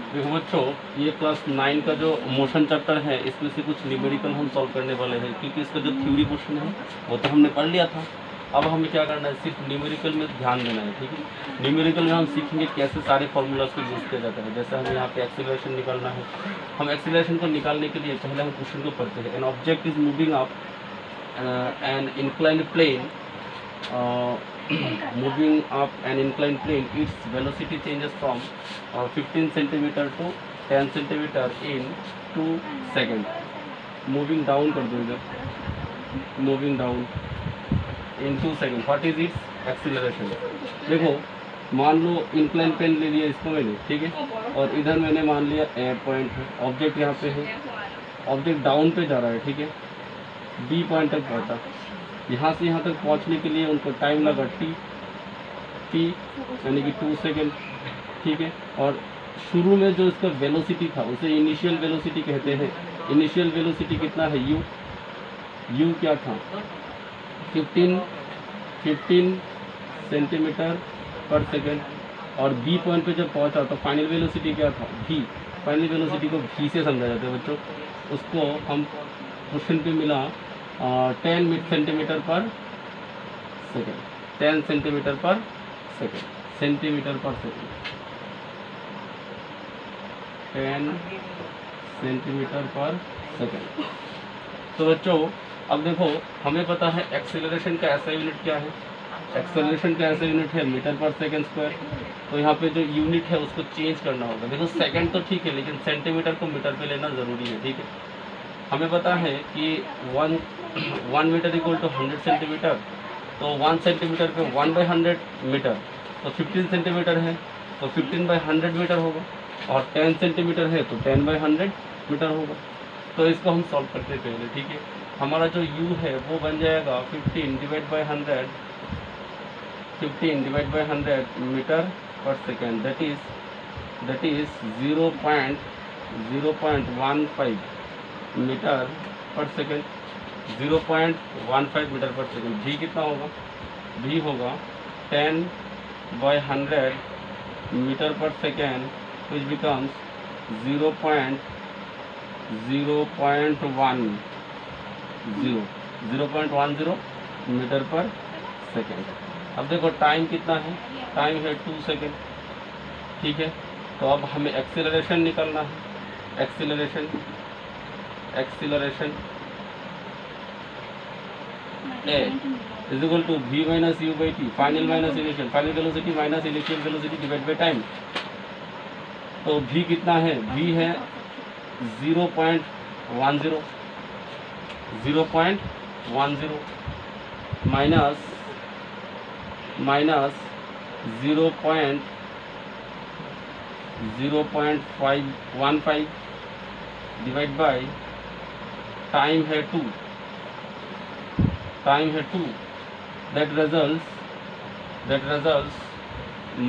देखो बच्चों, ये क्लास 9 का जो मोशन चैप्टर है इसमें से कुछ न्यूमेरिकल हम सॉल्व करने वाले हैं, क्योंकि इसका जो थ्योरी पोर्शन है वो तो हमने पढ़ लिया था। अब हमें क्या करना है, सिर्फ न्यूमेरिकल में ध्यान देना है। ठीक है, न्यूमेरिकल में हम सीखेंगे कैसे सारे फार्मूलाज को यूज़ किया जाता है। जैसे हमें यहाँ पे एक्सीलरेशन निकालना है, हम एक्सीलरेशन को निकालने के लिए पहले हम क्वेश्चन को पढ़ते हैं। An object is moving up an inclined plane, moving up an inclined plane, its velocity changes from 15 centimeter to 10 centimeter in 2 seconds. Moving down कर दो इधर, moving down in 2 seconds. What is its acceleration? देखो, मान लो incline plane ले लिया इसको मैंने, ठीक है, और इधर मैंने मान लिया ए पॉइंट है, ऑब्जेक्ट यहाँ पे है, ऑब्जेक्ट डाउन पे जा रहा है, ठीक है, बी पॉइंट तक पहुँचा। यहाँ से यहाँ तक पहुँचने के लिए उनको टाइम लगा टी यानी कि 2 सेकेंड, ठीक है। और शुरू में जो इसका वेलोसिटी था उसे इनिशियल वेलोसिटी कहते हैं। इनिशियल वेलोसिटी कितना है, यू क्या था, 15 सेंटीमीटर पर सेकेंड। और बी पॉइंट पे जब पहुंचा तो फाइनल वेलोसिटी क्या था, भी। फाइनल वेलोसिटी को भी से समझा जाता है बच्चों। उसको हम क्वेश्चन पे मिला 10 सेंटीमीटर पर सेकेंड, 10 सेंटीमीटर पर सेकेंड, सेंटीमीटर पर सेकेंड, 10 सेंटीमीटर पर सेकेंड। तो बच्चों अब देखो, हमें पता है एक्सेलरेशन का ऐसा यूनिट क्या है, एक्सेलरेशन का ऐसा यूनिट है मीटर पर सेकेंड स्क्वायर। तो यहाँ पे जो यूनिट है उसको चेंज करना होगा। देखो सेकेंड तो ठीक है, लेकिन सेंटीमीटर को मीटर पे लेना ज़रूरी है, ठीक है। हमें पता है कि 1 मीटर इक्वल टू 100 सेंटीमीटर, तो 1 सेंटीमीटर पे 1/100 मीटर, तो 15 सेंटीमीटर है, तो 15/100 मीटर होगा। और 10 सेंटीमीटर है तो 10/100 मीटर होगा। तो इसको हम सॉल्व करते हैं पहले, ठीक है। हमारा जो u है वो बन जाएगा 15 divide by 100 metre per second, that is 0.015 metre per second, 0.15 metre per second. भी कितना होगा, भी होगा 10/100 metre per second, which becomes 0.010 metre per second. अब देखो टाइम कितना है, टाइम है 2 सेकेंड, ठीक है। तो अब हमें एक्सीलरेशन निकालना है। Acceleration A is equal to v minus u by t, final minus initial, final velocity minus initial velocity divide by time. तो v कितना है, v है 0.10 माइनस 0.015 डिवाइड बाई टाइम है 2, that results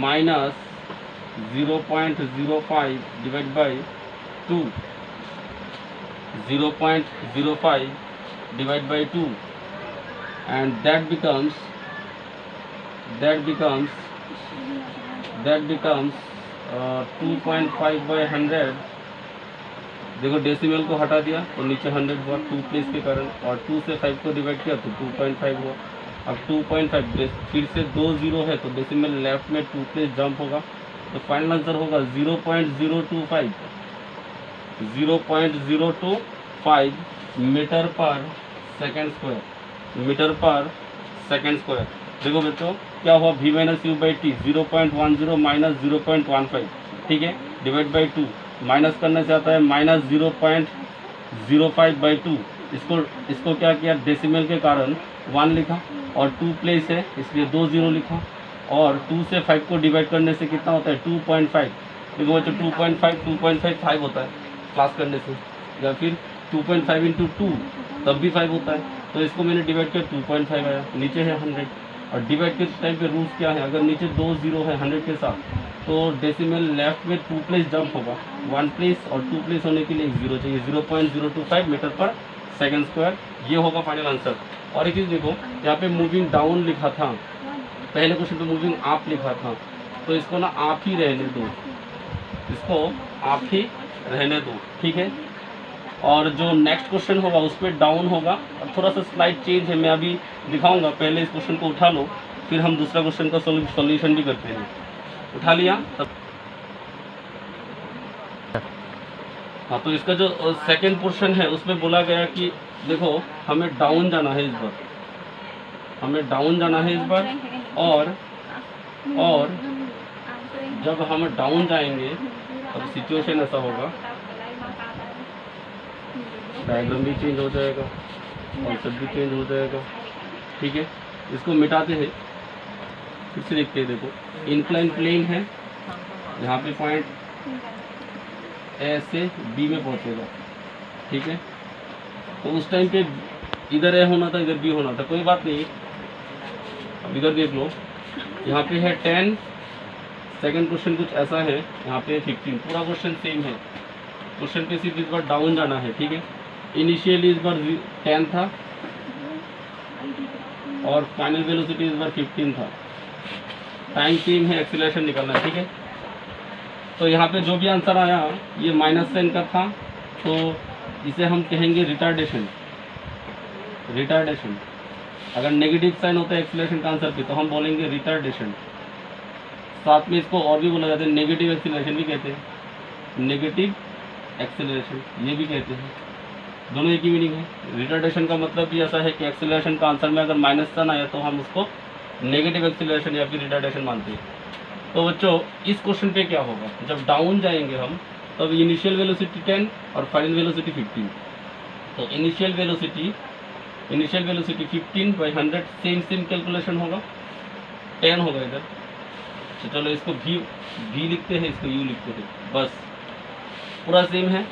minus 0.05 divide by 2, 0.05 divide by 2, and that becomes 2.5/100। देखो decimal को हटा दिया तो नीचे 100 हुआ 2 प्लेस के कारण, और 2 से 5 को डिवाइड किया तो 2.5 हुआ। अब 2.5 फिर से 2 जीरो है तो डेसिमल लेफ्ट में 2 प्लेस जंप होगा, तो फाइनल आंसर होगा 0.025 metre per second square, metre per second square. देखो बच्चों क्या हुआ, v minus you by T 0.10 minus 0.15, ठीक है, डिवाइड बाई 2, माइनस करने से आता है माइनस 0.05/2। इसको क्या किया, डेसिमल के कारण 1 लिखा, और 2 प्लेस है इसलिए 2 जीरो लिखा, और 2 से 5 को डिवाइड करने से कितना होता है 2.5। देखो बच्चों 2.5 5 होता है क्लास करने से, या फिर 2.5 इंटू 2 तब भी 5 होता है। तो इसको मैंने डिवाइड किया 2.5 आया, नीचे है 100, और डिवाइड के टाइम पे रूल्स क्या है, अगर नीचे 2 जीरो है 100 के साथ तो डेसिमल लेफ्ट में 2 प्लेस जंप होगा, 1 प्लेस, और 2 प्लेस होने के लिए 1 जीरो चाहिए, 0.025 मीटर पर सेकेंड स्क्वायर। ये होगा फाइनल आंसर। और एक चीज़ देखो, यहाँ पे मूविंग डाउन लिखा था, पहले क्वेश्चन पे मूविंग अप लिखा था, तो इसको ना आप ही रहने दो, इसको इसको आप ही रहने दो, ठीक है। और जो नेक्स्ट क्वेश्चन होगा उस पर डाउन होगा और थोड़ा सा स्लाइड चेंज है, मैं अभी दिखाऊंगा। पहले इस क्वेश्चन को उठा लो, फिर हम दूसरा क्वेश्चन का सॉल्यूशन भी करते हैं। उठा लिया तब। हाँ, तो इसका जो सेकंड पोर्शन है उसमें बोला गया कि देखो हमें डाउन जाना है इस बार, हमें डाउन जाना है इस बार। और जब हम डाउन जाएंगे तब सिचुएशन ऐसा होगा, डायग्राम भी चेंज हो जाएगा और सब भी चेंज हो जाएगा, ठीक है। इसको मिटाते हैं, फिर से देखते हैं। देखो इंक्लाइन प्लेन है, यहाँ पे पॉइंट ए से बी में पहुँचेगा, ठीक है। तो उस टाइम पे इधर ए होना था, इधर बी होना था, कोई बात नहीं। अब इधर देख लो, यहाँ पे है 10, सेकंड क्वेश्चन कुछ ऐसा है, यहाँ पे 15, पूरा क्वेश्चन सेम है। क्वेश्चन पे सिर्फ इस बार डाउन जाना है, ठीक है। इनिशियली इस बार 10 था और फाइनल वेलोसिटी इस बार 15 था। टाइम सेम है, एक्सीलरेशन निकालना है, ठीक है। तो यहाँ पे जो भी आंसर आया ये माइनस साइन का था, तो इसे हम कहेंगे रिटार्डेशन। रिटार्डेशन अगर नेगेटिव साइन होता है एक्सीलरेशन का आंसर पे तो हम बोलेंगे रिटार्डेशन। साथ में इसको और भी बोला जाता है, नेगेटिव एक्सीलरेशन भी कहते हैं, नेगेटिव एक्सीलरेशन ये भी कहते हैं, दोनों एक ही मीनिंग है। रिटार्डेशन का मतलब भी ऐसा है कि एक्सीलरेशन का आंसर में अगर माइनस साइन आया तो हम उसको नेगेटिव एक्सीलरेशन या फिर रिटार्डेशन मानते हैं। तो बच्चों इस क्वेश्चन पे क्या होगा, जब डाउन जाएंगे हम तब इनिशियल वेलोसिटी 10 और फाइनल वेलोसिटी 15। तो इनिशियल वेलोसिटी 15/100 सेम कैलकुलेशन होगा, 10 होगा इधर। तो चलो इसको v लिखते हैं, इसको u लिखते हैं, बस पूरा सेम है।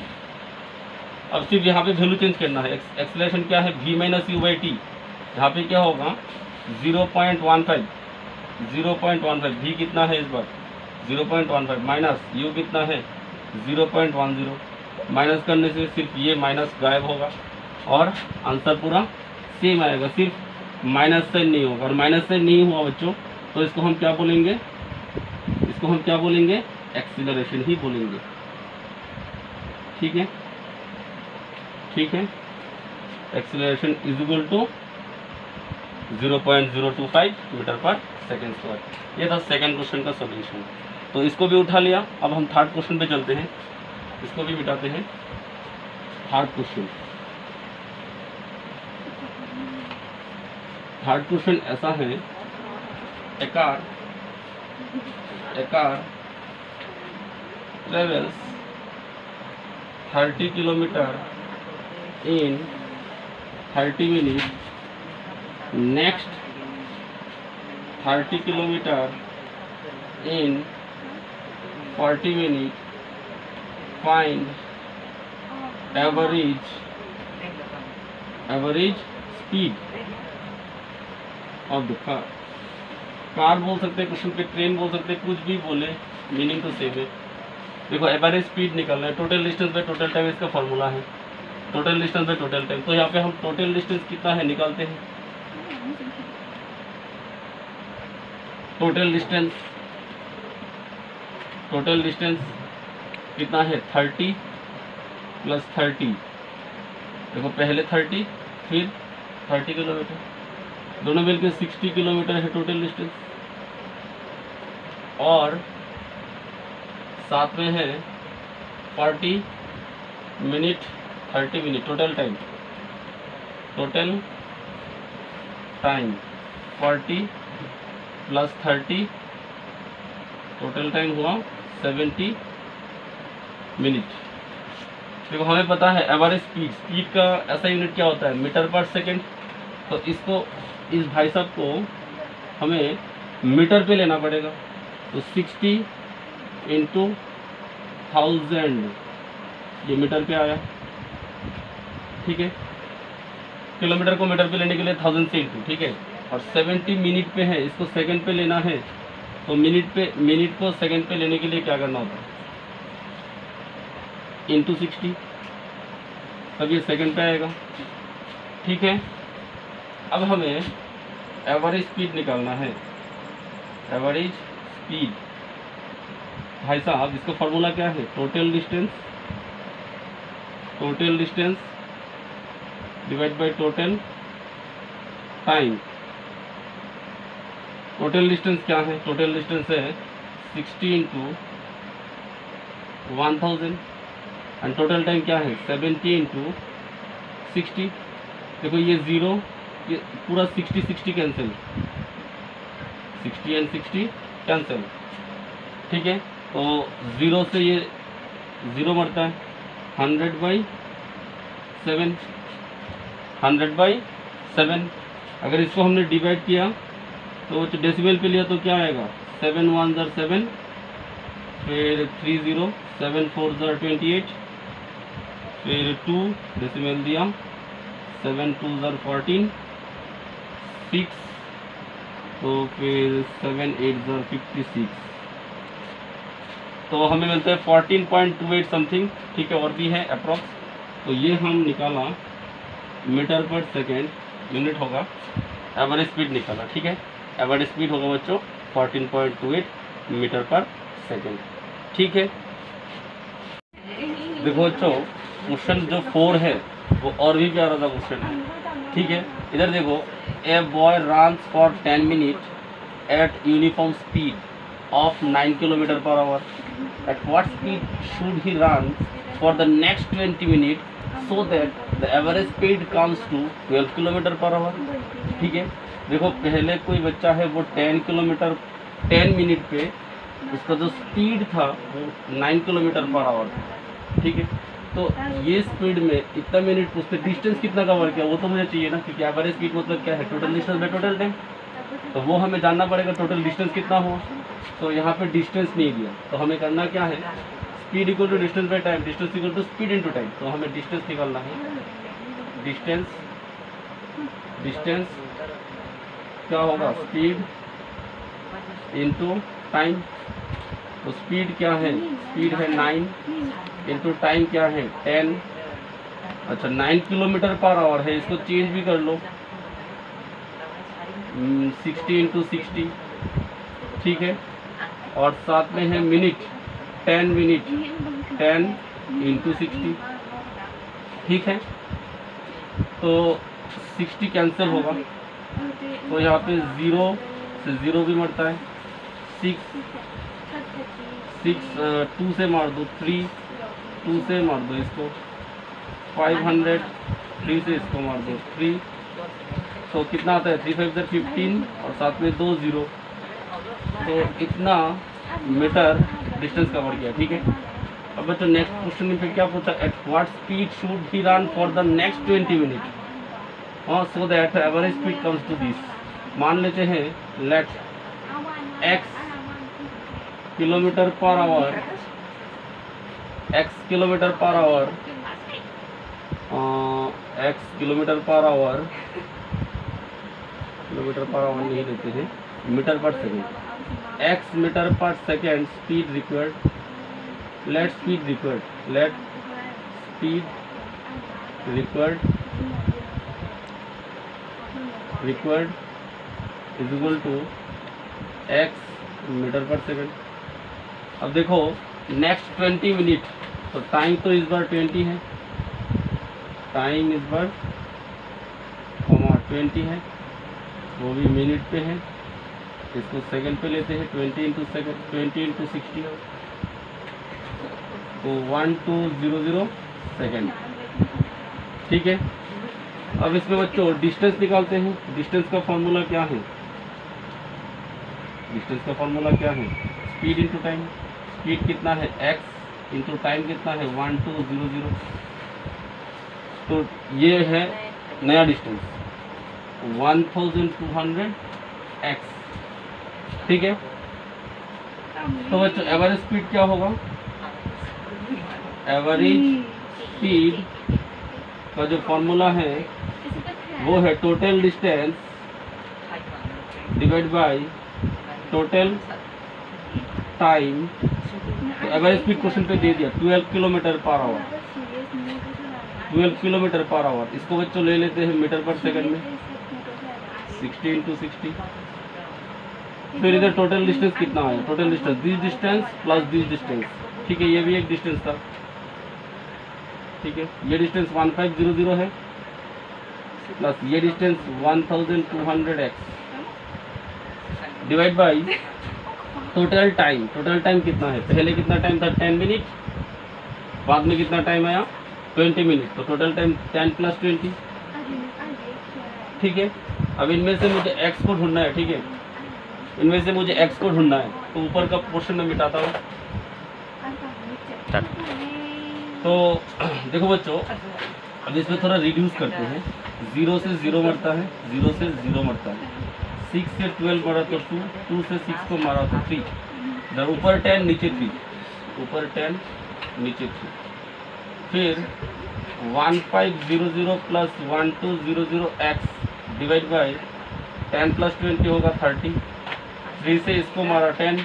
अब सिर्फ यहाँ पे वैल्यू चेंज करना है। एक्सीलरेशन क्या है, v - u/t। यहाँ पे क्या होगा 0.15, v कितना है इस बार 0.15 माइनस u कितना है 0.10। माइनस करने से सिर्फ ये माइनस गायब होगा और आंसर पूरा सेम आएगा, सिर्फ माइनस साइन नहीं होगा। और माइनस साइन नहीं हुआ बच्चों तो इसको हम क्या बोलेंगे, इसको हम क्या बोलेंगे, एक्सीलरेशन ही बोलेंगे, ठीक है, ठीक है। Acceleration is equal to 0.025 metre per second square. ये था सेकंड क्वेश्चन का सॉल्यूशन। तो इसको भी उठा लिया। अब हम थर्ड क्वेश्चन पे चलते हैं, इसको भी मिटाते हैं। थर्ड क्वेश्चन ऐसा है, a car travels 30 kilometer in 30 minutes, next 30 kilometer in 40 minutes, find average speed of the car बोल सकते हैं, क्वेश्चन पे ट्रेन बोल सकते हैं, कुछ भी बोले मीनिंग तो सेम है। देखो एवरेज स्पीड निकालना है, total distance by total time इसका फॉर्मूला है, total distance by total time. तो यहाँ पे हम टोटल डिस्टेंस कितना है निकालते हैं। टोटल डिस्टेंस कितना है 30 + 30। देखो पहले 30 फिर 30 किलोमीटर, दोनों मिलकर 60 किलोमीटर है टोटल डिस्टेंस। और साथ में है 40 minute 30 minute total time 40 + 30 total time हुआ 70 मिनट। देखो हमें पता है एवरेज स्पीड का ऐसा यूनिट क्या होता है, मीटर पर सेकेंड। तो इसको इस भाई साहब को हमें मीटर पे लेना पड़ेगा। तो 60 × 1000 ये मीटर पे आया, ठीक है। किलोमीटर को मीटर पे लेने के लिए 1000 से इंटू, ठीक है। और 70 मिनट पे है, इसको सेकंड पे लेना है। तो मिनट को सेकंड पे लेने के लिए क्या करना होता है, × 60, तब ये सेकंड पे आएगा, ठीक है। अब हमें एवरेज स्पीड निकालना है, एवरेज स्पीड। भाई साहब इसका फॉर्मूला क्या है, total distance divide by total time. Total distance क्या है, टोटल डिस्टेंस है 60 इंटू 1000 एंड टोटल टाइम क्या है 70 इंटू 60। देखो ये ज़ीरो, ये पूरा 60 कैंसिल, 60 एंड 60 कैंसिल, ठीक है। तो ज़ीरो से ये ज़ीरो मरता है, 100/7, 100/7। अगर इसको हमने डिवाइड किया तो डेसिमल पे लिया तो क्या आएगा, 7 1 ज़र 7, फिर 3 0, 7 4 ज़र 28, फिर 2 डेसिमल दिया, 7 2 ज़र 14, 6, तो फिर 7 8 ज़र 56, तो हमें मिलता है 14.28 समथिंग, ठीक है। और भी है अप्रॉक्स, तो ये हम निकाला मीटर पर सेकेंड, यूनिट होगा, एवरेज स्पीड निकाला, ठीक है। एवरेज स्पीड होगा बच्चों 14.28 मीटर पर सेकेंड, ठीक है। देखो बच्चों क्वेश्चन जो 4 है वो और भी प्यारा था क्वेश्चन है, ठीक है। इधर देखो, a boy runs for 10 minute at uniform speed of 9 kilometre per hour, at what speed should he run for the next 20 minute so that the average speed comes to 12 kilometre per hour, ठीक है। देखो पहले कोई बच्चा है वो 10 kilometre 10 minute पे उसका जो स्पीड था वो 9 किलोमीटर पर आवर था, ठीक है। तो ये स्पीड में इतना मिनट पूछते, डिस्टेंस कितना कवर किया वो तो मुझे चाहिए ना, क्योंकि एवरेज स्पीड मतलब क्या है, total distance by total time, तो वो हमें जानना पड़ेगा टोटल डिस्टेंस कितना हो। तो यहाँ पे डिस्टेंस नहीं दिया, तो हमें करना क्या है, speed equal to distance by time, distance equal to speed into time. तो हमें डिस्टेंस निकालना है, डिस्टेंस क्या होगा, स्पीड इनटू टाइम। तो स्पीड क्या है, स्पीड है 9 इंटू टाइम क्या है 10, अच्छा 9 किलोमीटर पर आवर है, इसको चेंज भी कर लो 60 इंटू 60, ठीक है। और साथ में है मिनट, 10 मिनट 10 इंटू 60, ठीक है। तो 60 कैंसिल होगा, तो यहाँ पे 0 से 0 भी मरता है, 6 2 से मार दो, 3 2 से मार दो इसको, 500 3 से इसको मार दो 3, तो कितना आता है 3 5 15 और साथ में 2 0, तो इतना मीटर डिस्टेंस कवर किया, ठीक है। अब बच्चों नेक्स्ट क्वेश्चन पे क्या पूछा, at what speed should he run for the next 20 minute, हाँ, so that average speed comes to this. मान लेते हैं let x kilometre per hour, x kilometre per hour, x kilometre per hour, kilometre per hour नहीं लेते हैं, metre per second, x metre per second speed required, let speed required is equal to x metre per second. अब देखो next 20 minute, तो time तो इस बार 20 है, time इस बार 20 है, वो भी मिनट पे है, इसको सेकंड पे लेते हैं, 20 इंटू सेकेंड 20 इंटू 60, तो 1200 सेकेंड, ठीक है। अब इसमें बच्चों डिस्टेंस निकालते हैं, डिस्टेंस का फॉर्मूला क्या है, डिस्टेंस का फॉर्मूला क्या है, स्पीड इंटू टाइम, स्पीड कितना है x इंटू टाइम कितना है 1200, तो ये है नया डिस्टेंस 1200x, ठीक है। तो बच्चों एवरेज स्पीड क्या होगा, एवरेज स्पीड का जो फॉर्मूला है वो है total distance divide by total time. तो एवरेज स्पीड क्वेश्चन पे दे दिया 12 kilometre per our, 12 kilometre per our, इसको बच्चों ले लेते हैं मीटर पर सेकंड में, 60 इंटू 60, फिर इधर टोटल डिस्टेंस कितना आया, total distance this distance plus this distance, ठीक है, ये भी एक डिस्टेंस था, ठीक है, ये डिस्टेंस 1500 है प्लस ये distance 1200x divide by total time, total time कितना है, पहले कितना टाइम था 10 मिनट, बाद में कितना टाइम आया 20 मिनट, तो टोटल टाइम 10 + 20, ठीक है। अब इनमें से मुझे x को ढूंढना है, ठीक है, इनमें से मुझे x को ढूंढना है, तो ऊपर का पोर्शन में मिटाता हूँ। तो देखो बच्चों, अब इसमें थोड़ा रिड्यूस करते हैं, 0 से 0 मरता है, 0 से 0 मरता है, 6 से 12 मारा तो 2, 2 से 6 को मारा तो 3, इधर ऊपर 10 नीचे 3, ऊपर 10 नीचे 3, फिर 1500 प्लस 1200x डिवाइड बाई 10 + 20 होगा 30, 3 से इसको मारा 10,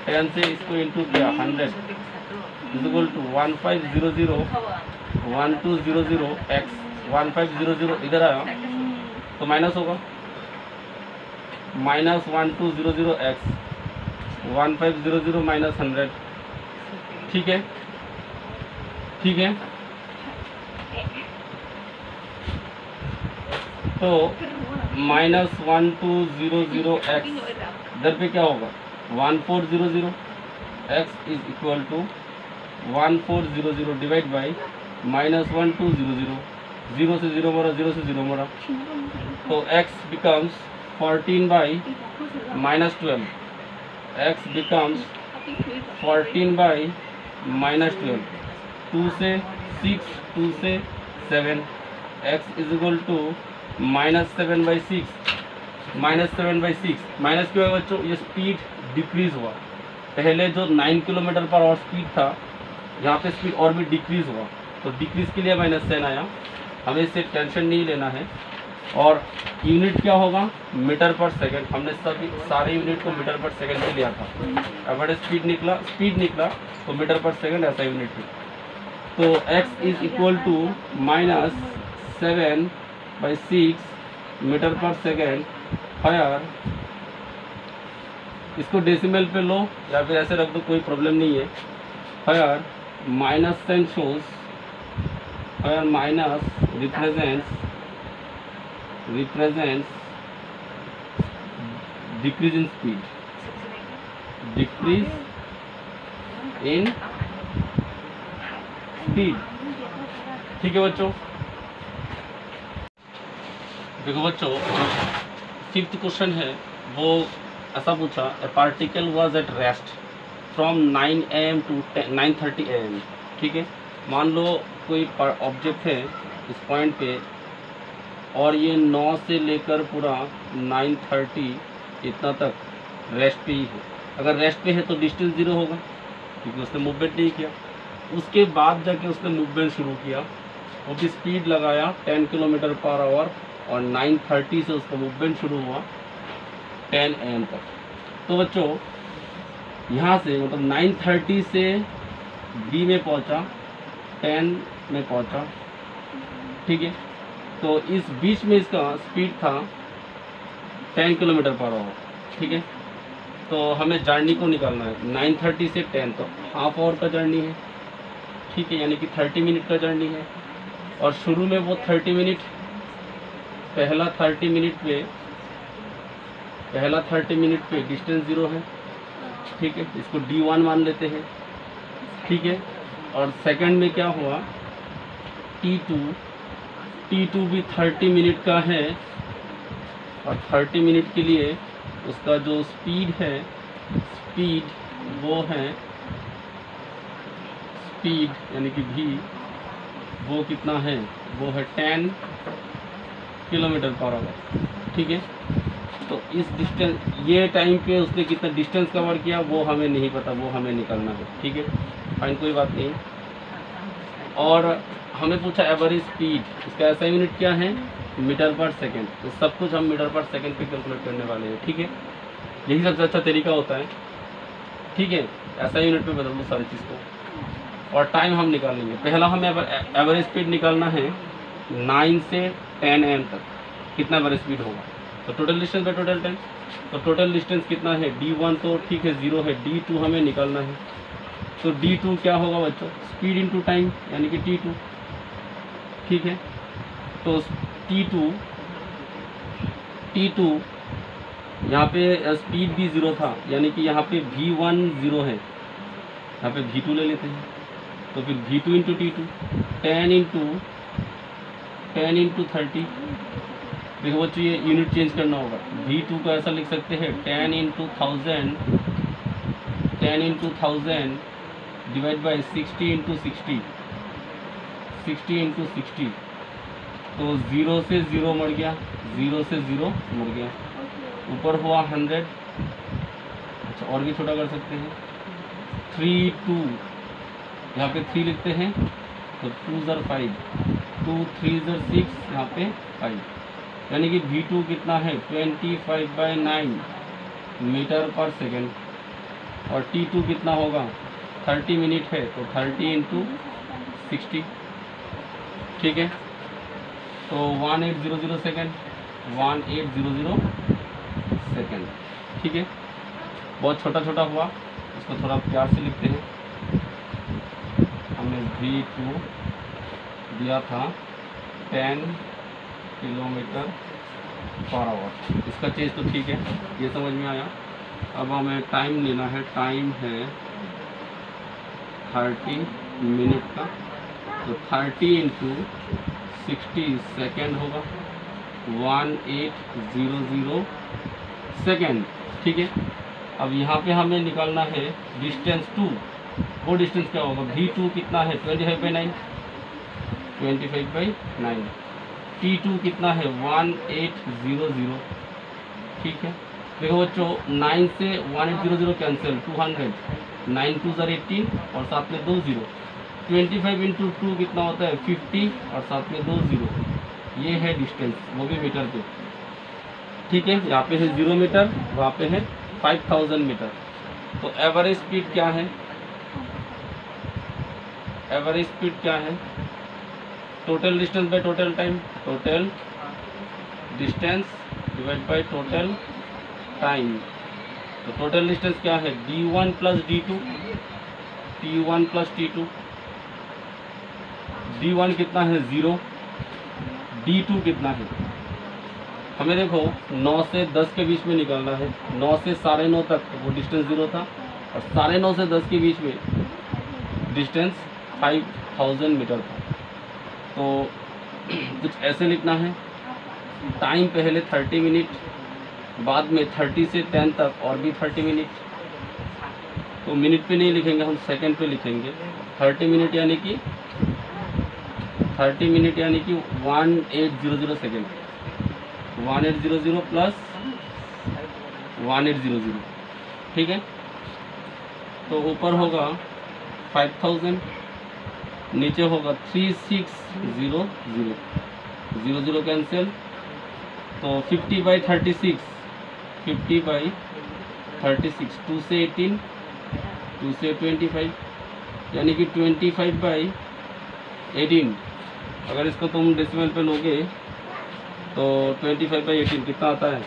10 से इसको इंटू किया 100 इक्वल टू 1500 1200x 1500 इधर आया तो माइनस होगा, माइनस 1200x 1500 माइनस 100, ठीक है, ठीक है। तो माइनस 1200x इधर पे क्या होगा 1400 x is equal to 1400 divide by minus 1200, 0 से 0 मरा, 0 से 0 मरा, तो x becomes 14 by minus 12, x becomes 14 by minus 12, 2 से 6, 2 से 7, x is equal to -7/6, -7/6, minus क्यों है बच्चों, ये स्पीड डिक्रीज हुआ, पहले जो 9 km/h स्पीड था, यहाँ पे स्पीड और भी डिक्रीज हुआ, तो डिक्रीज के लिए -10 आया, हमें इससे टेंशन नहीं लेना है। और यूनिट क्या होगा मीटर पर सेकंड, हमने सभी सारे यूनिट को मीटर पर सेकंड में लिया था, एवरेज स्पीड निकला तो मीटर पर सेकंड ऐसा यूनिट है। तो x is equal to -7/6 metre per second, फायर इसको डेसिमल पे लो या फिर ऐसे रख दो, कोई प्रॉब्लम नहीं है। फायर माइनस साइन शोज, फायर minus represents decrease in speed, decrease in speed, ठीक है बच्चों। देखो बच्चों, फिफ्थ क्वेश्चन है वो ऐसा पूछा, a particle was at rest from 9 AM to 9:30 AM, ठीक है। मान लो कोई ऑब्जेक्ट है इस पॉइंट पे और ये 9 से लेकर पूरा 9:30 इतना तक रेस्ट पे ही है। अगर रेस्ट पे है तो डिस्टेंस 0 होगा क्योंकि उसने मूवमेंट नहीं किया। उसके बाद जाके उसने मूवमेंट शुरू किया, वो भी स्पीड लगाया 10 km/h और 9:30 से उसका मूवमेंट शुरू हुआ 10 AM तक। तो बच्चों यहाँ से मतलब 9:30 से B में पहुँचा, 10 में पहुँचा, ठीक है। तो इस बीच में इसका स्पीड था 10 km/h, ठीक है। तो हमें जर्नी को निकालना है 9:30 से 10, तो हाफ आवर का जर्नी है, ठीक है, यानी कि 30 मिनट का जर्नी है। और शुरू में वो 30 मिनट, पहला 30 मिनट पे डिस्टेंस 0 है, ठीक है, इसको D1 मान लेते हैं, ठीक है। और सेकंड में क्या हुआ T2 भी 30 मिनट का है और 30 मिनट के लिए उसका जो स्पीड है, वो है स्पीड यानी कि V, वो कितना है, वो है 10 km/h, ठीक है। तो इस डिस्टेंस, ये टाइम पे उसने कितना डिस्टेंस कवर किया वो हमें नहीं पता, वो हमें निकालना है, ठीक है, फाइन, कोई बात नहीं। और हमें पूछा एवरेज स्पीड, इसका ऐसा यूनिट क्या है मीटर पर सेकंड, तो सब कुछ हम मीटर पर सेकंड पे कैलकुलेट करने वाले हैं, ठीक है। यही सबसे अच्छा तरीका होता है, ठीक है, ऐसा यूनिट पे बदल दो सारी चीज़ को। और टाइम हम निकालेंगे, पहला हमें एवरेज स्पीड निकालना है 9 से 10 AM तक, कितना एवरेज स्पीड होगा, तो total distance by total time, तो टोटल डिस्टेंस कितना है, d1 तो ठीक है 0 है, d2 हमें निकालना है। तो d2 क्या होगा बच्चों, स्पीड इनटू टाइम यानी कि t2, ठीक है। तो t2 यहाँ पे स्पीड भी 0 था, यानी कि यहाँ पे v1 0 है, यहाँ पे v2 ले लेते हैं। तो फिर v2 इंटू t2 10 इंटू 30। देखो बच्चों ये यूनिट चेंज करना होगा, v2 को ऐसा लिख सकते हैं 10 into 1000 divide by 60 into 60 into 60। तो 0 से 0 मर गया, 0 से 0 मर गया, ऊपर हुआ 100। अच्छा और भी छोटा कर सकते हैं, 3 2 यहाँ पे 3 लिखते हैं, तो 2 ज़र 5, 2 3 ज़र 6, यहाँ पे 5, यानी कि v2 कितना है 25/9 मीटर पर सेकेंड। और t2 कितना होगा 30 मिनट है, तो 30 इंटू 60, ठीक है। तो 1800 सेकेंड, 1800 सेकेंड, ठीक है। बहुत छोटा छोटा हुआ, इसको थोड़ा प्यार से लिखते हैं। हमने v2 दिया था 10 किलोमीटर पर आवर, इसका चेंज तो ठीक है, ये समझ में आया। अब हमें टाइम लेना है, टाइम है 30 मिनट का, तो 30 इंटू 60 सेकेंड होगा, 1800 सेकेंड, ठीक है। अब यहाँ पे हमें निकालना है डिस्टेंस 2, वो डिस्टेंस क्या होगा, v2 कितना है 25/9, 25/9। t2 कितना है 1800, ठीक है। देखो बच्चों 9 से 1800 कैंसिल, 200, 9 2 ज़र 18 और साथ में 2 0, 25 इंटू 2 कितना होता है 50 और साथ में 2 0, ये है डिस्टेंस, वो भी मीटर पे, ठीक है। यहाँ पे है 0 मीटर, वहाँ पे है 5000 मीटर। तो एवरेज स्पीड क्या है, एवरेज स्पीड क्या है, total distance by total time, total distance divide by total time. तो टोटल डिस्टेंस क्या है d1 plus d2, t1 plus t2। d1 कितना है 0, d2 कितना है, हमें देखो 9 से 10 के बीच में निकलना है, 9 से 9:30 तक वो डिस्टेंस 0 था, और 9:30 से 10 के बीच में डिस्टेंस 5000 मीटर था। तो कुछ ऐसे लिखना है, टाइम पहले 30 मिनट, बाद में 30 से 10 तक और भी 30 मिनट। तो मिनट पे नहीं लिखेंगे हम, सेकंड पे लिखेंगे। 30 मिनट यानी कि 1800 सेकेंड, 1800 प्लस 1800, ठीक है। तो ऊपर होगा 5000, नीचे होगा 3600, 00 कैंसिल, तो 50/36, 50/36, 2 से 18, 2 से 25, यानी कि 25/18। अगर इसको तुम डेसिमल पे लोगे तो 25/18 कितना आता है,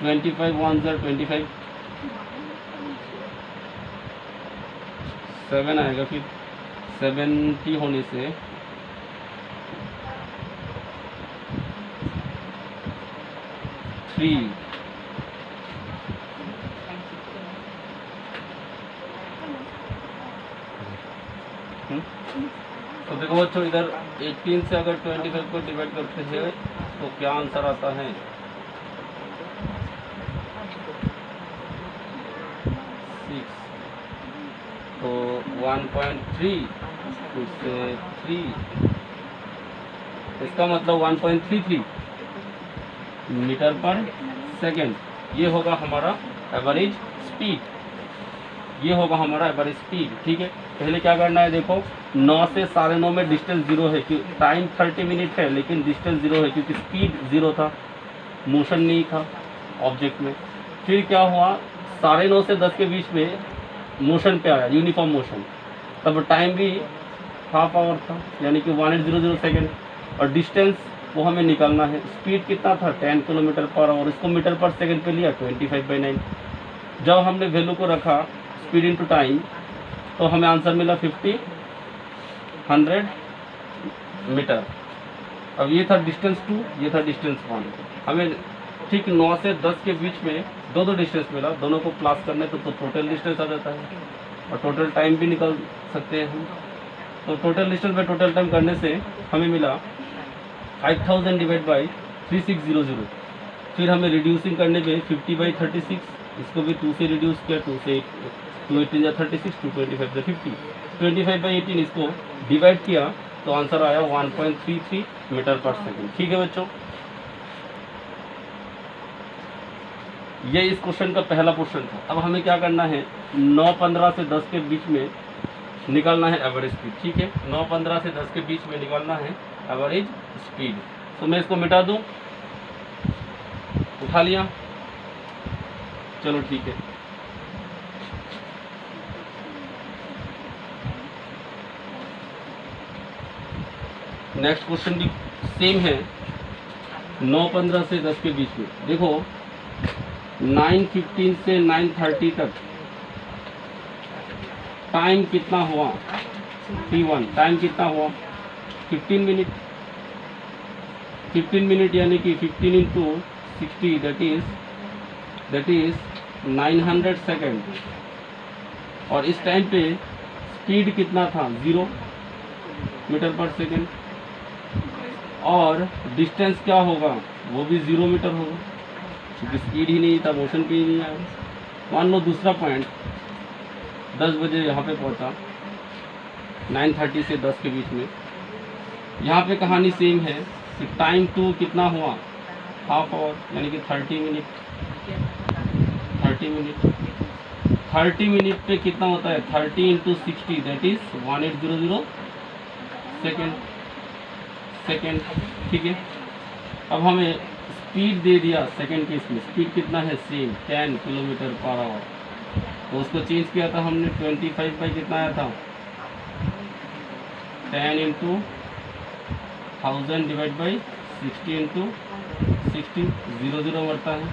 25 1 ज़र 25, 7 आएगा, फिर 70 होने से 3, तो देखो बच्चों इधर 18 से अगर 25 को डिवाइड करते हैं तो क्या आंसर आता है, 6। तो 1.3 उससे 3, इसका मतलब 1.33 मीटर पर सेकेंड। ये होगा हमारा एवरेज स्पीड, ये होगा हमारा एवरेज स्पीड, ठीक है। पहले क्या करना है, देखो 9 से 9:30 में डिस्टेंस 0 है, क्योंकि टाइम 30 मिनट है लेकिन डिस्टेंस 0 है, क्योंकि स्पीड 0 था, मोशन नहीं था ऑब्जेक्ट में। फिर क्या हुआ, 9:30 से 10 के बीच में मोशन पे आया, यूनिफॉर्म मोशन, तब टाइम भी हाफ आवर था, यानी कि 1800 सेकेंड, और डिस्टेंस वो हमें निकालना है। स्पीड कितना था 10 किलोमीटर पर आवर, इसको मीटर पर सेकंड पे लिया 25/9। जब हमने वैल्यू को रखा स्पीड इनटू टाइम तो हमें आंसर मिला 100 मीटर। अब ये था डिस्टेंस 2, ये था डिस्टेंस 1। हमें ठीक 9 से 10 के बीच में दो डिस्टेंस मिला, दोनों को प्लस करने तो टोटल डिस्टेंस आ जाता है और टोटल टाइम भी निकाल सकते हैं हम। तो total distance by total time करने से हमें मिला 5000 डिवाइड बाई 3600। फिर हमें रिड्यूसिंग करने पे 50/36, इसको भी 2 से रिड्यूस किया, 2 से 2 18 या 36, 225 या 50, 25/18 इसको डिवाइड किया तो आंसर आया 1.33 मीटर पर सेकंड। ठीक है बच्चों, ये इस क्वेश्चन का पहला क्वेश्चन था। अब हमें क्या करना है, 9:15 से 10 के बीच में निकालना है एवरेज स्पीड। ठीक है, 9:15 से 10 के बीच में निकालना है एवरेज स्पीड। तो मैं इसको मिटा दूं, उठा लिया, चलो ठीक है। नेक्स्ट क्वेश्चन भी सेम है, 9:15 से 10 के बीच में। देखो 9:15 से 9:30 तक टाइम कितना हुआ, T1 टाइम कितना हुआ 15 मिनट। 15 मिनट यानी कि 15 इंटू 60 दैट इज 900 सेकेंड। और इस टाइम पे स्पीड कितना था 0 मीटर पर सेकेंड। और डिस्टेंस क्या होगा, वो भी 0 मीटर होगा क्योंकि स्पीड ही नहीं था, मोशन पे ही नहीं आया। मान लो दूसरा पॉइंट 10 बजे यहाँ पे पहुँचा, 9:30 से 10 के बीच में। यहाँ पे कहानी सेम है कि टाइम 2 कितना हुआ, हाफ आवर यानी कि 30 मिनट। 30 मिनट पे कितना होता है 30 इंटू 60 दैट इज 1800 सेकेंड। ठीक है, अब हमें स्पीड दे दिया सेकेंड के इसमें, स्पीड कितना है सेम 10 किलोमीटर पर आवर। तो उसको चेंज किया था हमने 25 बाई कितना आया था 10 इंटू 1000 डिवाइड बाई 60 इंटू 60, 0 बढ़ता है।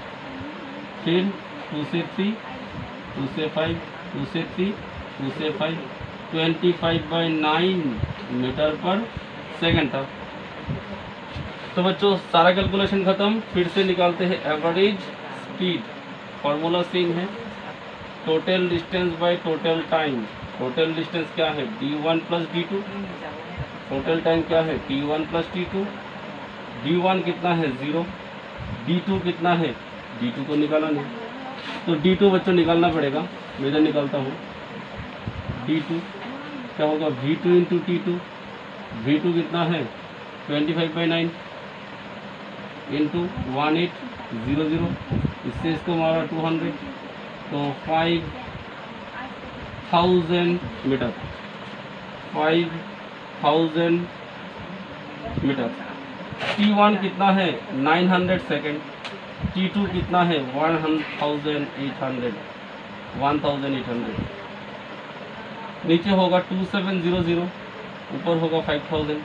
फिर 2 से 3, 2 से 5, 2 से 3, 2 से 5, 25/9 मीटर पर सेकेंड था। तो बच्चों सारा कैलकुलेशन खत्म, फिर से निकालते हैं एवरेज स्पीड। फॉर्मूला सेम है, total distance by total time. Total distance क्या है d1 plus d2, total time क्या है t1 प्लस t2। d1 कितना है 0, d2 कितना है, d2 को निकाला नहीं तो d2 बच्चों निकालना पड़ेगा। मैं इधर निकालता हूँ, d2 क्या होगा v2 इंटू t2। v2 कितना है 25/9 इंटू 1800, इससे इसको मारा 200 तो 5000 मीटर। 5000 मीटर। T1 कितना है 900 सेकेंड, T2 कितना है 1800। नीचे होगा 2700, ऊपर होगा 5000,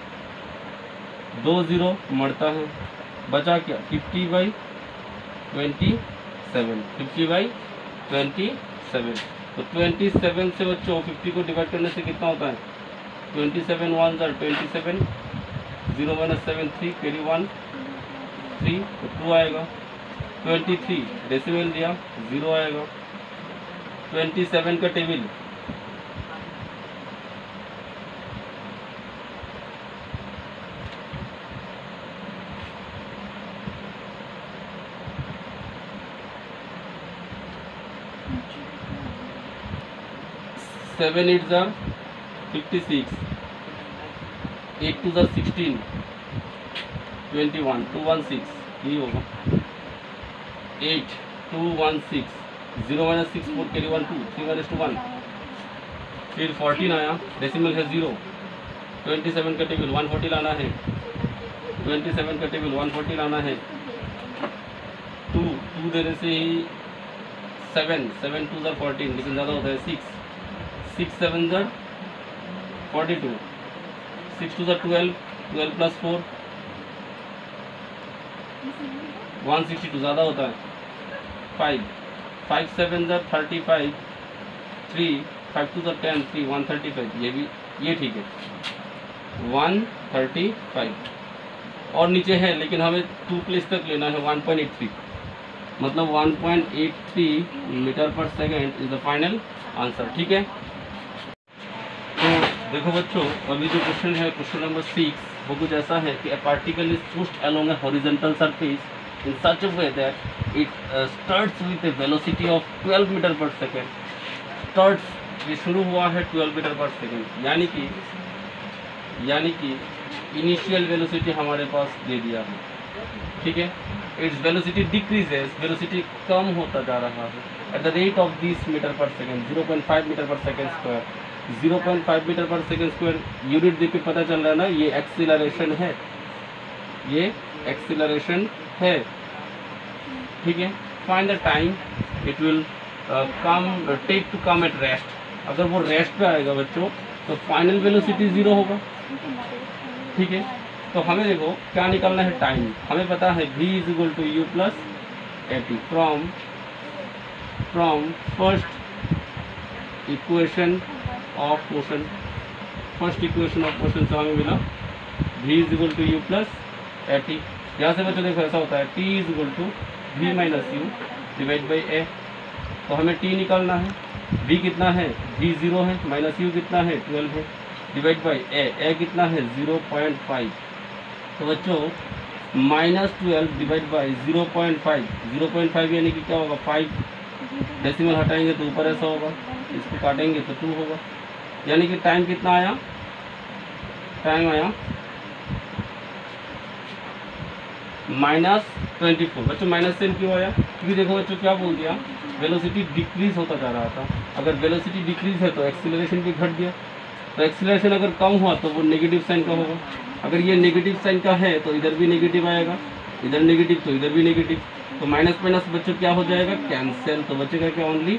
2 0 मरता है, बचा क्या 50/27। 50/27 तो 27 से बच्चों 50 को डिवाइड करने से कितना होता है 27 1 27, 0 - 7 3, कैरी 1 3 तो 2 आएगा। 23 डेसिमल दिया 0 आएगा। 27 का टेबल सेवन 8 56, 8 2 16, 21 216 यही होगा। 8 216, 0 - 6 4 कैरी 1 2, 3 - 2 1, फिर 14 आया, डेसिमल है 0। 27 का टेबल 140 लाना है, 27 का टेबल 140 लाना है। 2 देने से ही 7 2 14, लेकिन ज़्यादा होता है 6 7 42, 6 2 12 12 + 4 162 ज़्यादा होता है। 5 5 7 35, 3 5 2 10, 3 135, ये भी ये ठीक है 135। और नीचे है लेकिन हमें 2 प्लेस तक लेना है 1.83, मतलब 1.83 metre per second is the final answer. ठीक है, तो देखो बच्चों अभी जो क्वेश्चन है क्वेश्चन नंबर 6 वो कुछ ऐसा है कि a particle is pushed along a horizontal surface in such a way that it starts with a velocity of 12 metre per second. Starts ये शुरू हुआ है 12 मीटर पर सेकेंड, यानी कि इनिशियल वेलोसिटी हमारे पास दे दिया है। ठीक है, इट्स वेलोसिटी डिक्रीजेस, वेलोसिटी कम होता जा रहा है at the rate of 20 metre per second, 0.5 metre per second square. 0.5 metre per second square unit देख के पता चल रहा है ना, ये एक्सीलरेशन है, ये एक्सीलरेशन है। ठीक है, find the time it will take to come at rest. अगर वो रेस्ट पे आएगा बच्चों तो फाइनल वेलोसिटी 0 होगा। ठीक है, तो हमें देखो क्या निकालना है टाइम। हमें पता है v is equal to u plus at from first equation of motion. First equation of motion से हमें मिला v is equal to u plus at। यहाँ से बच्चों देखो ऐसा होता है t is equal to v minus u divide by a। तो हमें t निकालना है, v कितना है, v 0 है, माइनस u कितना है 12 है, डिवाइड बाई a कितना है 0.5। तो बच्चों -12 डिवाइड बाई 0.5, 0.5 यानी कि क्या होगा 5, डेसिमल हटाएंगे तो ऊपर ऐसा होगा, इसको काटेंगे तो 2 होगा। यानी कि टाइम कितना आया, टाइम आया -24। बच्चों माइनस से क्यों आया, क्योंकि देखो बच्चों क्या बोल दिया, वेलोसिटी डिक्रीज होता जा रहा था। अगर वेलोसिटी डिक्रीज है तो एक्सीलरेशन भी घट गया, तो एक्सीलरेशन अगर कम हुआ तो वो नेगेटिव साइन का होगा। अगर ये नेगेटिव साइन का है तो इधर भी नेगेटिव आएगा, इधर नेगेटिव तो इधर भी नेगेटिव, तो माइनस माइनस बच्चों क्या हो जाएगा, कैंसिल। तो बचेगा क्या, ओनली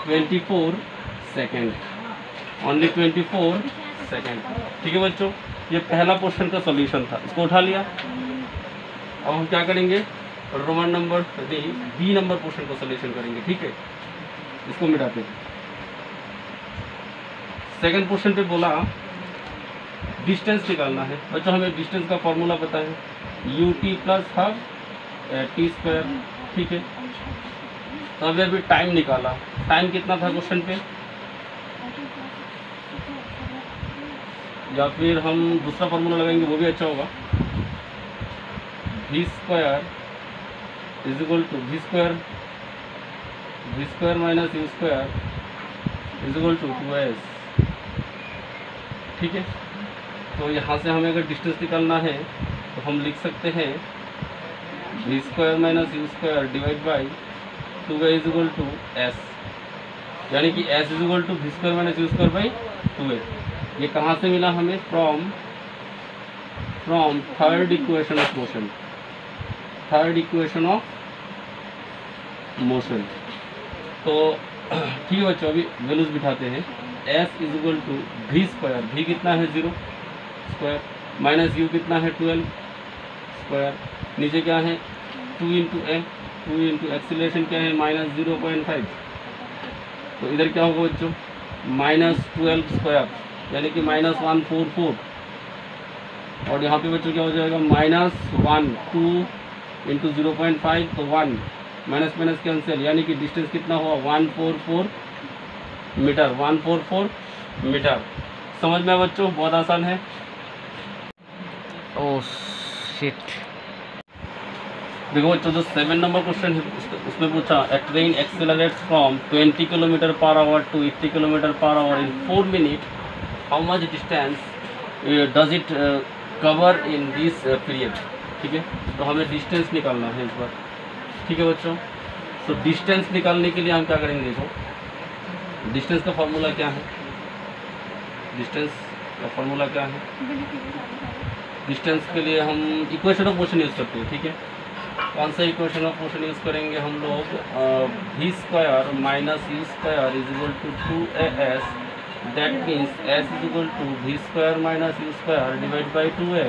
24 सेकेंड, ओनली 24 सेकेंड। ठीक है बच्चों, ये पहला क्वेश्चन का सॉल्यूशन था, इसको उठा लिया। अब हम क्या करेंगे, Roman number B number question का सॉल्यूशन करेंगे। ठीक है, इसको मिटाते हैं। सेकंड क्वेश्चन पे बोला डिस्टेंस निकालना है। बच्चों हमें डिस्टेंस का फॉर्मूला पता है, ut plus half T square. ठीक है, तो अभी टाइम निकाला, टाइम कितना था क्वेश्चन पे, या फिर हम दूसरा फॉर्मूला लगाएंगे वो भी अच्छा होगा। v square is equal to v square minus u square is equal to 2s। ठीक है, तो यहाँ से हमें अगर डिस्टेंस निकालना है तो हम लिख सकते हैं v square minus u square divide by 2a is equal to s, यानी कि s is equal to v square minus u square by 2a। ये कहाँ से मिला हमें, from third equation of motion, third equation of motion. तो ठीक है बच्चों, अभी वैल्यूज बिठाते हैं। s is equal to v square, v कितना है 0 स्क्वायर, माइनस u कितना है 12 स्क्वायर, नीचे क्या है 2 इंटू a, 2 इंटू एक्सीलरेशन क्या है -0.5। तो इधर क्या होगा बच्चों, -12 स्क्वायर यानी कि -144, और यहाँ पे बच्चों क्या हो जाएगा -1, 2 इंटू 0.5 तो 1, माइनस माइनस कैंसिल, यानी कि डिस्टेंस कितना हुआ 144 मीटर, 144 मीटर। समझ में बच्चों, बहुत आसान है। ओह शिट, देखो बच्चों जो 7 नंबर क्वेश्चन है उसमें पूछा a train accelerates from 20 kilometre per hour to 80 kilometre per hour in 4 minute, how much distance does it cover in this period. ठीक है, तो हमें डिस्टेंस निकालना है इस बार। ठीक है बच्चों, तो डिस्टेंस निकालने के लिए हम क्या करेंगे, देखो डिस्टेंस का फॉर्मूला क्या है, डिस्टेंस का फॉर्मूला क्या है, डिस्टेंस के लिए हम इक्वेशन ऑफ मोशन यूज़ करते हैं। ठीक है, कौन सा इक्वेशन ऑफ मोशन यूज़ करेंगे हम लोग, v square minus u square is equal to 2as, that means s is equal to v square minus u square divide by 2a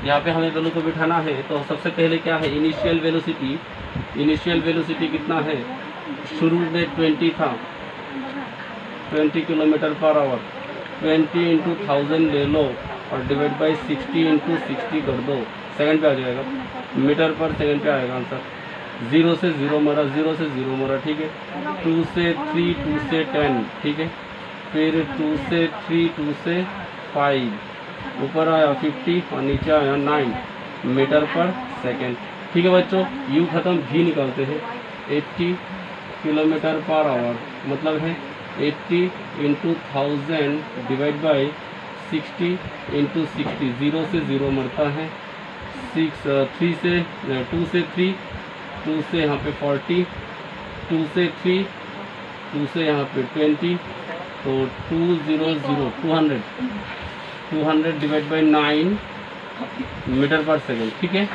यहाँ पे हमें वैल्यू को बिठाना है, तो सबसे पहले क्या है, इनिशियल वेलोसिटी। इनिशियल वेलोसिटी कितना है, शुरू में 20 था, 20 किलोमीटर पर आवर। 20 इंटू 1000 ले लो और डिवाइड बाई 60 इंटू 60 कर दो, सेकंड पे आ जाएगा, मीटर पर सेकंड पे आएगा आंसर। 0 से 0 मरा, 0 से 0 मरा, ठीक है। 2 से 3, 2 से 10, ठीक है। फिर 2 से 3, 2 से 5, ऊपर आया 50 और नीचे आया 9 मीटर पर सेकंड, ठीक है बच्चों। यू ख़त्म भी निकालते हैं। 80 किलोमीटर पर आवर मतलब है 80 इंटू 1000 डिवाइड बाई 60 इंटू 60। 0 से 0 मरता है, 3 से 2 से 3, 2 से यहाँ पे 40, 2 से 3, 2 से यहाँ पे 20, तो 200 200 divide by 9 metre per second, ठीक है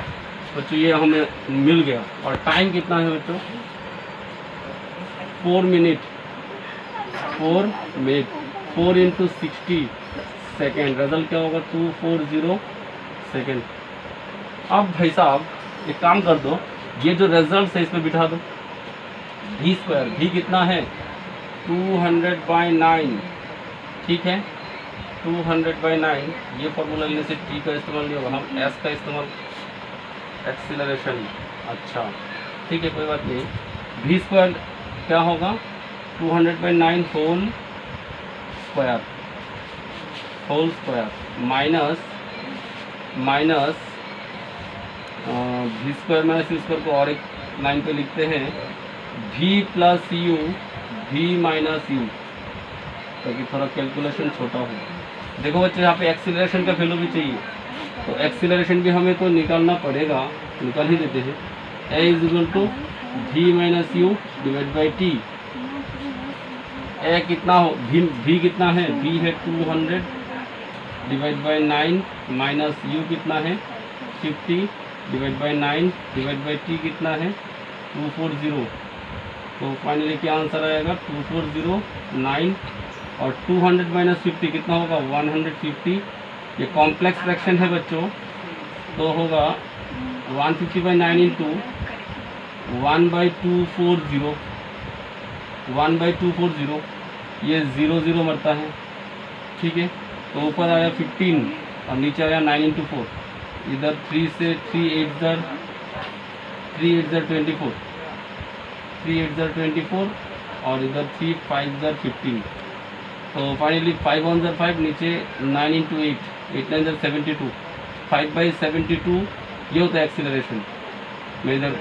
बच्चों। ये हमें मिल गया। और टाइम कितना है बच्चों, 4 मिनट, 4 इंटू 60 सेकेंड, रिजल्ट क्या होगा 240 सेकेंड। अब भाई साहब एक काम कर दो, ये जो रिजल्ट है इसमें बिठा दो। भी स्क्वायर, भी कितना है 200/9, ठीक है 200/9। ये फॉर्मूला लेने से टी का इस्तेमाल नहीं होगा, हम एस का इस्तेमाल, एक्सीलरेशन। अच्छा ठीक है कोई बात नहीं। भी स्क्वायर क्या होगा 200/9 होल स्क्वायर माइनस भी स्क्वायर माइनस यू स्क्वायर को और एक लाइन पे लिखते हैं, भी प्लस यू, भी माइनस यू, ताकि थोड़ा कैलकुलेशन छोटा हो। देखो बच्चे यहाँ पे एक्सीलरेशन का वैल्यू भी चाहिए, तो एक्सीलरेशन भी हमें तो निकालना पड़ेगा, निकाल ही देते हैं। A is equal to v minus u divide by t. A कितना हो, भी कितना है, भी है 200 डिवाइड बाई 9 माइनस यू कितना है 50 divide by 9 divide by T कितना है 240। तो फाइनली क्या आंसर आएगा 2409। और 200 माइनस 50 कितना होगा 150। ये कॉम्प्लेक्स फ्रैक्शन है बच्चों, तो होगा 150/9 इंटू 1/240, 1/240। ये 0 0 मरता है, ठीक है। तो ऊपर आया 15 और नीचे आया 9 इंटू 4। इधर 3 से 3 8 ज़र 24, 3 8 ज़र 24 और इधर 3 5 ज़र 15। तो फाइनली 5 1 ज़र 5, नीचे 9 इंटू 8, 8 9 ज़र 72, 5/72 ये होता है एक्सीलरेशन। मैं इधर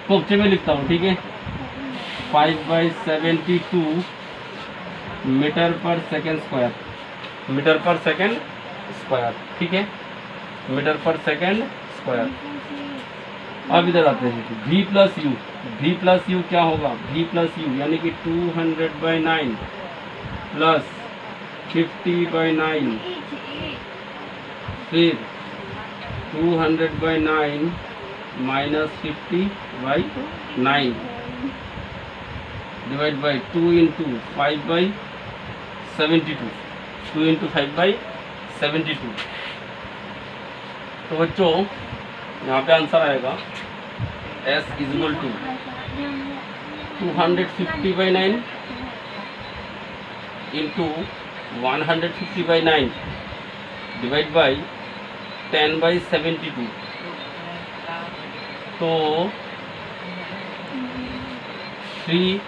कोपचे में लिखता हूँ, ठीक है 5/72 metre per second square, metre per second square, ठीक है मीटर पर सेकेंड स्क्वायर। अब इधर आते हैं v plus you. v plus you क्या होगा, v प्लस यू यानी कि 200/9 प्लस 50/9 फिर 200/9 minus 50/9 divide by 2 into 5/72, 2 into 5/72। तो बच्चों यहाँ पे आंसर आएगा S is equal to 250/9 into 150/9 divide by 10/72। तो 3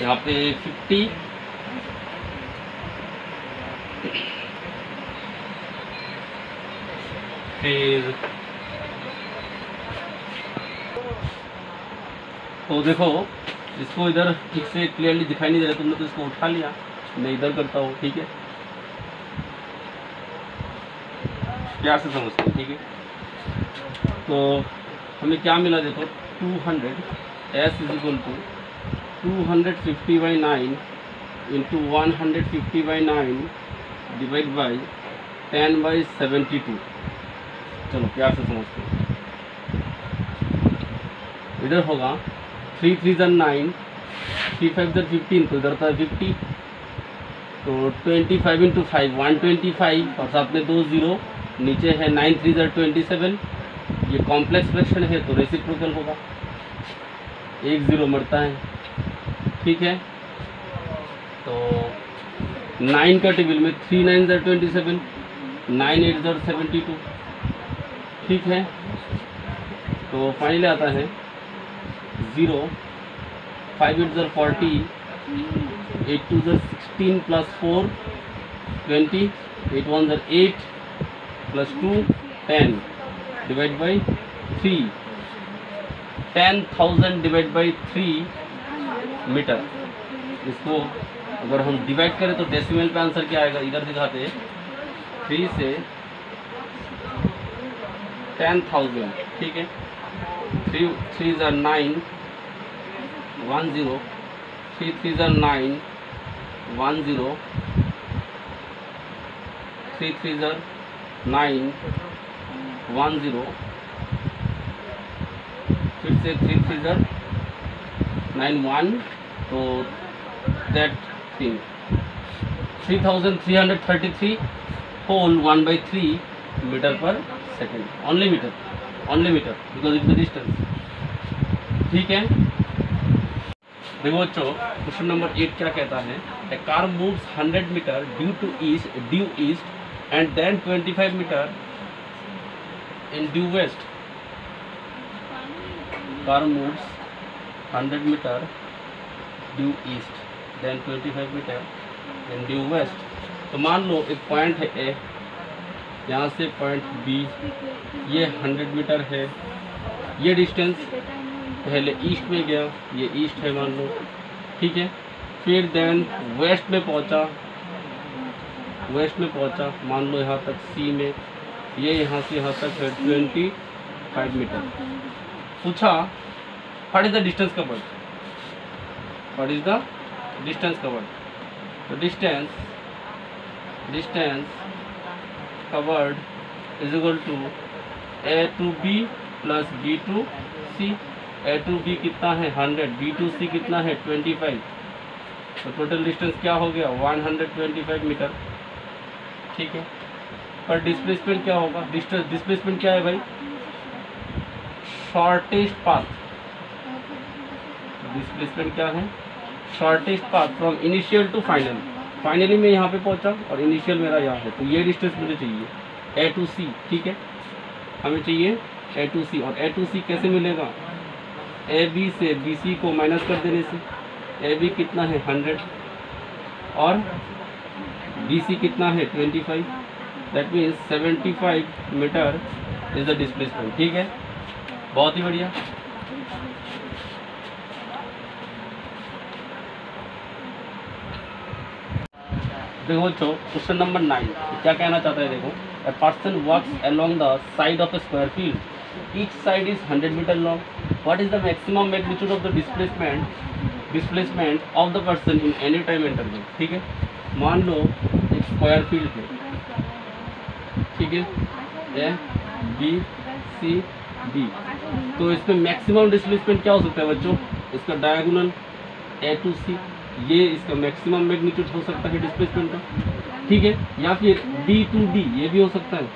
यहाँ पे 50 फिर तो देखो इसको इधर ठीक से क्लियरली दिखाई नहीं दे रहा, तुमने तो इसको उठा लिया, मैं इधर करता हूँ, ठीक है प्यार से समझते हैं, ठीक है। तो हमें क्या मिला देखो 200 S is equal to 250/9 into 150/9 divide by 10/72। चलो प्यार से समझते हैं। इधर होगा 3 3 ज़र 9, 3 5 ज़र 15, तो इधर था 50, तो 25 इंटू 5 125 और साथ में 2 0 नीचे है 9 3 ज़र 27, ये कॉम्प्लेक्स फ्रैक्शन है तो रेसिप्रोकल होगा, 1 0 मरता है, ठीक है। तो 9 का टेबल में 3 9 ज़र 27, 9 8 ज़र 72, ठीक है। तो फाइनली आता है 0 5 8 ज़र 40, 8 2 ज़र 16 प्लस 4 20, 8 1 ज़र 8 plus 2 10 divide by 3, 10,000 divide by 3 metre. इसको अगर हम डिवाइड करें तो डेसिमल पे आंसर क्या आएगा, इधर दिखाते हैं 3 से 10,000, ठीक है। 3 3 ज़र 9 1 0, 3 3 ज़र 9 1 0, 3 3 ज़र 9 1 0, फिर से 3 3 ज़र 9 1, तो that thing 3333 whole 1/3 metre per second, only metre because it the distance, ठीक है। देखो बच्चों, क्वेश्चन नंबर 8 क्या कहता है, a car moves 100 metre due east and then 25 metre in due west. Car moves 100 metre due east then 25 metre in due west. तो मान लो एक पॉइंट है ए, यहाँ से पॉइंट बी, ये 100 मीटर है, ये डिस्टेंस पहले ईस्ट में गया, ये ईस्ट है मान लो, ठीक है। फिर देन वेस्ट में पहुंचा, मान लो यहाँ तक सी में, ये यहाँ से यहाँ तक है 25 मीटर। पूछा what is the distance covered, तो distance covered is equal to A to B plus B to C. A to B कितना है 100, बी टू सी कितना है 25, तो टोटल डिस्टेंस क्या हो गया 125 मीटर, ठीक है। पर डिस्प्लेसमेंट क्या होगा, डिस्प्लेसमेंट क्या है भाई, शॉर्टेस्ट पाथ। डिस्प्लेसमेंट क्या है, shortest path from initial to final. Finally मैं यहाँ पे पहुँचा और इनिशियल मेरा यहाँ है, तो ये डिस्टेंस मुझे चाहिए ए टू सी, ठीक है। हमें चाहिए ए टू सी, और ए टू सी कैसे मिलेगा, ए बी से बी सी को माइनस कर देने से। ए बी कितना है 100 और बी सी कितना है 25, that means 75 metre is the displacement, ठीक है। बहुत ही बढ़िया। देखो बच्चों, क्वेश्चन नंबर 9 क्या कहना चाहता है, देखो, a person walks along the side of a square field, each side is 100 metre long, what is the maximum magnitude of the displacement of the person in any time interval, ठीक है। मान लो एक square field है, ठीक है, A B C D, तो इसमें maximum displacement क्या हो सकता है बच्चों, इसका डायगोनल ए टू सी, ये इसका मैक्सिमम मैग्नीट्यूड हो सकता है डिस्प्लेसमेंट का, ठीक है। या फिर डी टू डी, ये भी हो सकता है।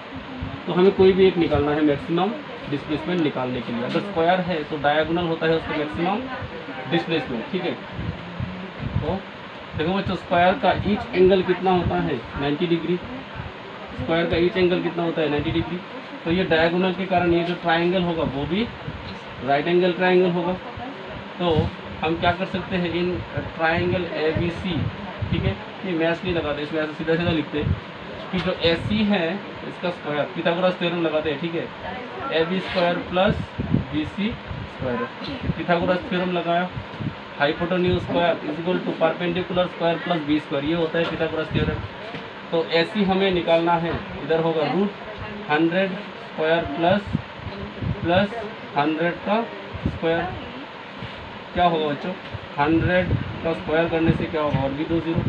तो हमें कोई भी एक निकालना है मैक्सिमम डिस्प्लेसमेंट निकालने के लिए। अगर स्क्वायर है तो डायगोनल होता है उसका मैक्सिमम डिस्प्लेसमेंट, ठीक है। तो देखो बच्चों, स्क्वायर का ईच एंगल कितना होता है 90 डिग्री, स्क्वायर का ईच एंगल कितना होता है 90 डिग्री। तो ये डायगोनल के कारण ये जो ट्राइंगल होगा वो भी राइट एंगल ट्राइंगल होगा। तो हम क्या कर सकते हैं, in triangle A B C, ठीक है, ये मैच नहीं लगाते, इसमें ऐसे सीधा सीधा लिखते हैं कि जो ए सी है इसका स्क्वायर, पिथागोरस थ्योरम लगाते हैं, ठीक है, A B square plus B C square, Pythagoras theorem लगाया, hypotenuse square is equal to perpendicular square plus B square, ये होता है पिथागोरस थ्योरम। तो ए सी हमें निकालना है, इधर होगा √100 स्क्वायर प्लस 100 का स्क्वायर, क्या होगा बच्चों 100 का स्क्वायर करने से क्या होगा, और भी 2 0,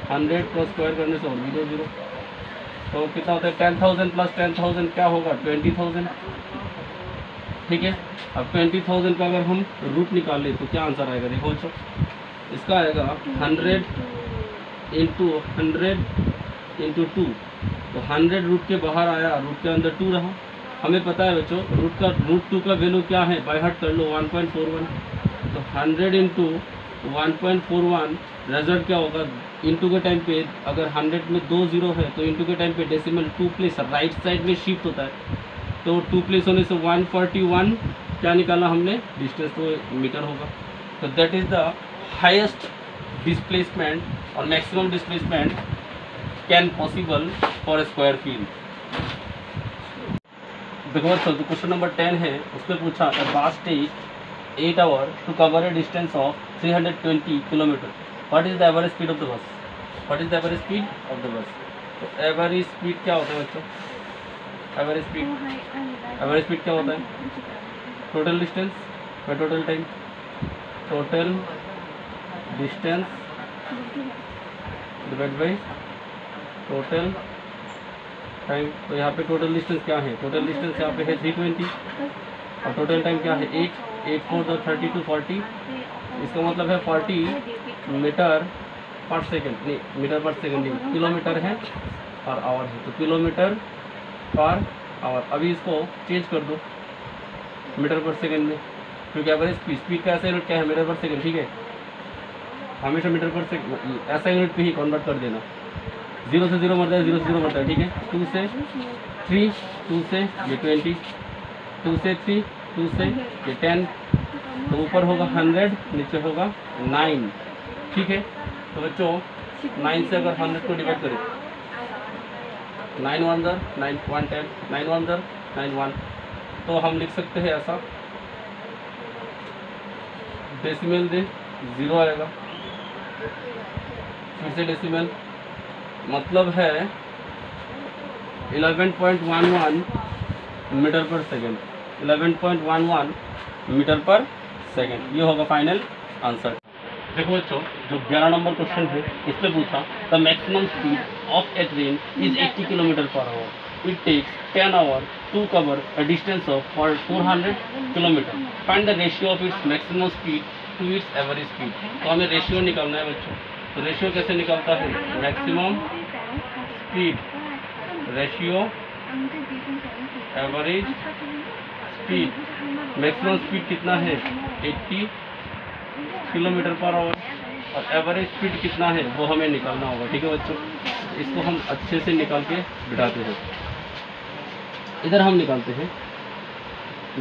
100 का स्क्वायर करने से और भी 2 0, तो कितना होता है 10,000 प्लस 10,000 क्या होगा 20,000, ठीक है। अब 20,000 का अगर हम रूट निकाल लें तो क्या आंसर आएगा, देखो बच्चों, इसका आएगा 100 इंटू 2 तो 100 रूट के बाहर आया, रूट के अंदर 2 रहा। हमें पता है बच्चों रूट 2 का वैल्यू क्या है, बाय हार्ट कर लो 1.41। तो 100 इंटू 1.41 रिजल्ट क्या होगा, इंटू के टाइम पे अगर 100 में 2 जीरो है तो इंटू के टाइम पे डेसिमल 2 प्लेस राइट साइड में शिफ्ट होता है। तो 2 प्लेस होने से 141 क्या निकाला हमने, डिस्टेंस तो मीटर होगा। तो that is the highest displacement और maximum displacement can possible for square field. देखो बच्चों तो क्वेश्चन नंबर 10 है, उसमें पूछा the bus take 8 hour to cover a distance of 320 kilometre, what is the average speed of the bus, what is the average speed of the bus. तो average speed क्या होता है बच्चों, एवरेज स्पीड क्या होता है, total distance by total time, total distance divide by total time. तो यहाँ पे टोटल डिस्टेंस क्या है, टोटल डिस्टेंस यहाँ पे है 320 और टोटल टाइम क्या है 8 4 तो 32 40। इसका मतलब है 40 मीटर पर सेकंड, नहीं मीटर पर सेकंड नहीं, किलोमीटर है और आवर है। तो किलोमीटर पर आवर। अभी इसको चेंज कर दो मीटर पर सेकंड में, क्योंकि एवरेज स्पीड का ऐसा यूनिट क्या है, मीटर पर सेकंड। ठीक है, हमेशा मीटर पर सेकंड ऐसा यूनिट पे ही कन्वर्ट कर देना। 0 से 0 मरता है, 0 से 0 मरता है। ठीक है, 2 से 3, 2 से ये 20, 2 से 3, 2 से ये 10। तो ऊपर होगा 100, नीचे होगा 9। ठीक है, तो बच्चों 9 से अगर 100 को डिवाइड करें, 9 1 दर 9 1 10, 9 1 दर 9 1, तो हम लिख सकते हैं ऐसा, डेसिमल दे 0 आएगा, फिर से डेसिमल, मतलब है 11.11 metre per second, 11.11 metre per second. ये होगा फाइनल आंसर। देखो बच्चों जो 11 नंबर क्वेश्चन है इसमें पूछा the maximum speed of a train is 80 kilometre per hour, it takes 10 hour to cover a distance of 400 kilometre, find the ratio of its maximum speed to its average speed. तो हमें ratio निकालना है बच्चों। तो ratio कैसे निकलता है, maximum speed ratio average speed. Maximum speed कितना है 80 किलोमीटर पर आवर और एवरेज स्पीड कितना है वो हमें निकालना होगा। ठीक है बच्चों, इसको हम अच्छे से निकाल के बिठाते हैं। इधर हम निकालते हैं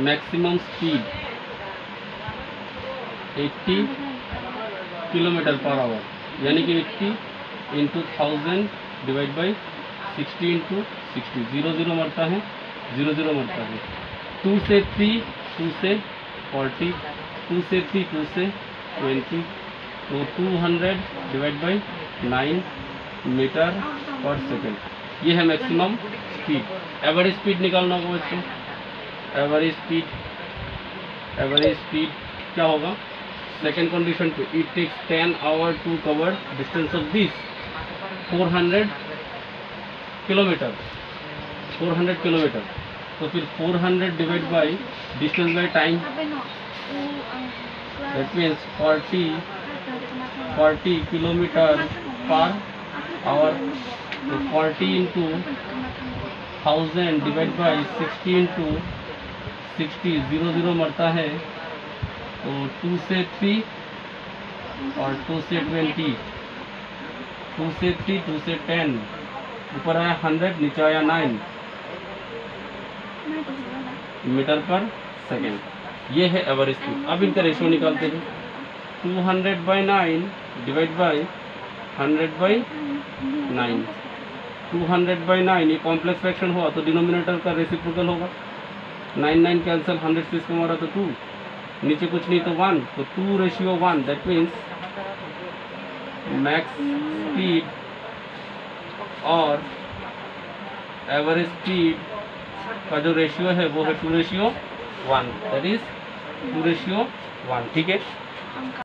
maximum speed 80 kilometre per our, यानी कि 80 इंटू 1000 डिवाइड बाई 60 इंटू 60। 0 0 मरता है, 0 0 मरता है। 2 से 3, 2 से 40, 2 से 3, 2 से 20, तो 200 divide by 9 metre per second. ये है मैक्सिमम स्पीड। एवरेज स्पीड निकालना होगा बच्चों। एवरेज स्पीड क्या होगा, सेकेंड कंडीशन पे it takes 10 hour to cover distance of this 400 kilometre, 400 kilometre. तो फिर 400 divide by distance by time, that means 40 kilometre per hour. तो 40 इंटू 1000 डिवाइड बाई 60 इंटू 60, 0 0 मरता है। तो 2 से 3 और 2 से 20, 2 से 3, 2 से 10, ऊपर आया 100, नीचे आया 9 मीटर पर सेकेंड। ये है एवरेज स्पीड। अब इनका रेशियो निकालते हैं। 200/9 डिवाइड बाई 100/9। 200/9 ये कॉम्प्लेक्स फ्रैक्शन हुआ तो डिनोमिनेटर का रेसिप्रोकल होगा। 9 9 कैंसिल, 100 से इसको मारा तो 2, नीचे कुछ नहीं तो 1, तो 2:1। दैट मीन्स मैक्स स्पीड और एवरेज स्पीड का जो रेशियो है वो है 2:1, दैट इज 2:1। ठीक है।